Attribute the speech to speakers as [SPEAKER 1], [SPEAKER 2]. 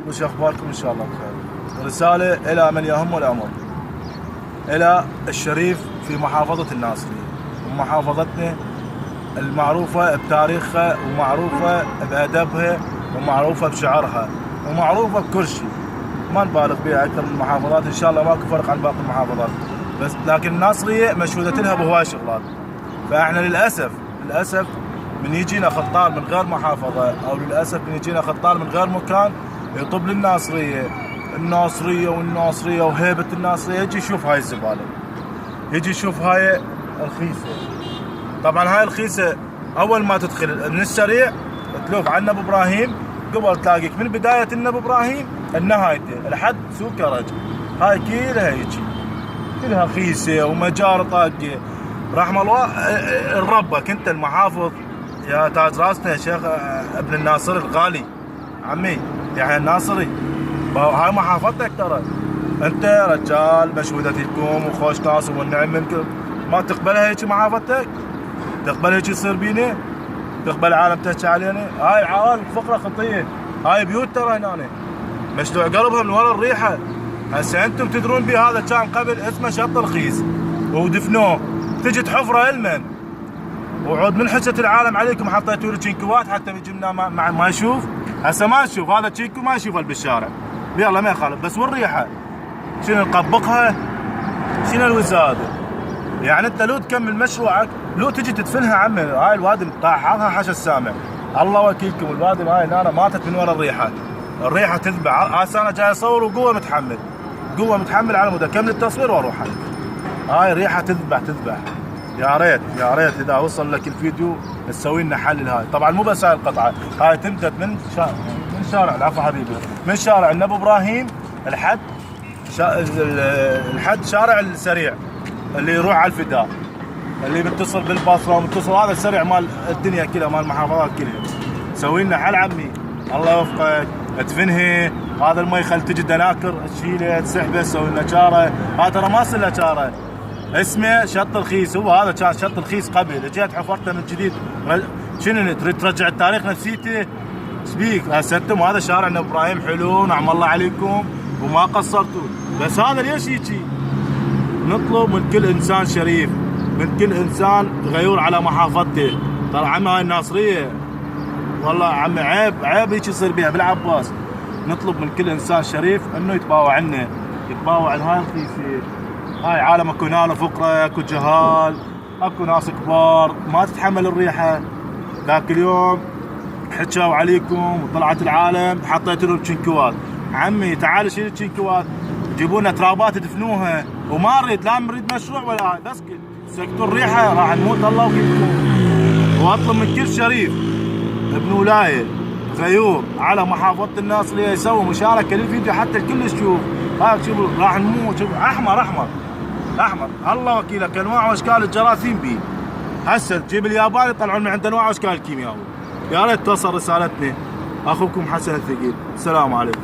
[SPEAKER 1] وش اخباركم؟ ان شاء الله بخير. رساله الى من يهمه الامر، الى الشريف في محافظه الناصريه، ومحافظتنا المعروفه بتاريخها ومعروفه بادبها ومعروفه بشعرها ومعروفه بكل شيء، ما نبالغ بها اكثر من المحافظات، ان شاء الله ماكو فرق عن باقي المحافظات، بس لكن الناصريه مشهوده لها بهواي شغلات. فاحنا للاسف من يجينا خطار من غير محافظه، او للاسف من يجينا خطار من غير مكان يطب الناصريه وهيبه الناصريه، يجي يشوف هاي الزباله، يجي يشوف هاي الخيسه. طبعا هاي الخيسه اول ما تدخل من السريع تلوف على النبي ابراهيم، قبل تلاقيك من بدايه النبي ابراهيم لنهايته لحد سوق كرج، هاي كلها يجي كلها خيسه ومجار طاقه. رحم الله ربك انت المحافظ يا تاج راسنا يا شيخ ابن الناصر الغالي عمي يعني الناصري، هاي محافظتك ترى، انت رجال مشهوده لكم وخوش ناس والنعم منكم، ما تقبلها هيك محافظتك؟ تقبل هيك يصير بينا؟ تقبل العالم تحكي علينا؟ هاي عوالم فقره خطيه، هاي بيوت ترى هنا مشلوع قلبها من ورا الريحه. هسه انتم تدرون بهذا كان قبل اسمه شط الخيس ودفنوه، تجي تحفره المن وعود من حسة العالم عليكم حطيتوا له تشينكوات حتى يجينا ما يشوف. هسه ما نشوف هذا تشينكو، ما يشوفه بالشارع، يلا ما يخالف، بس والريحه شنو نطبقها؟ شنو الوساده؟ يعني انت لو تكمل مشروعك لو تجي تدفنها عمي، هاي الوادم طاحها حش السامع، الله وكيلكم الوادم هاي انا ماتت من ورا الريحه تذبح. هسه انا جاي اصور وقوه متحمل على مود اكمل التصوير واروح. هاي ريحه تذبح. يا ريت اذا وصل لك الفيديو تسوي لنا حل لهاي. طبعا مو بس هاي القطعه، هاي تمتد من شارع العفو حبيبي، من شارع النبي ابراهيم لحد شارع السريع اللي يروح على الفداء، اللي بيتصل بالبصره ومتصل هذا السريع مال الدنيا كلها، مال المحافظات كلها. سوي لنا حل عمي، الله يوفقك. ادفنها، هذا المي خل تجي دناكر تشيله تسحبه تسوي لنا شاره، هذا ترى ما صار له شاره، اسمه شط الخيس، هو هذا كان شط الخيس قبل، جيت حفرته من جديد. شنو تريد ترجع التاريخ نفسيته؟ ايش بيك؟ هسه انتم هذا شارعنا ابراهيم حلو، نعم الله عليكم وما قصرتوا، بس هذا ليش يجي؟ نطلب من كل انسان شريف، من كل انسان غيور على محافظته، ترى عمي هاي الناصريه والله عمي عيب هيك يصير بيها بالعباس. نطلب من كل انسان شريف انه يتباوع عنا، يتباوع عن هاي الخيسه. هاي عالم اكو هنا فقره، اكو جهال، اكو ناس كبار ما تتحمل الريحه. ذاك اليوم حكوا عليكم وطلعت العالم حطيتوا لهم تشينكوات، عمي تعالوا شيلوا التشينكوات، جيبوا لنا ترابات تدفنوها، وما نريد لا نريد مشروع ولا هاي، بس سكتوا الريحه راح نموت الله وكيلكم. واطلب من كل شريف ابن ولايه غيور على محافظه الناصريه يسوي مشاركه للفيديو حتى الكل يشوف. هاي شوفوا راح نموت، شوفوا احمر الله وكيلك، انواع واشكال الجراثيم بيه. هسه تجيب الياباني يطلعون من عند انواع واشكال الكيمياوي. يا ريت توصل رسالتنا، اخوكم حسن الثقيل، السلام عليكم.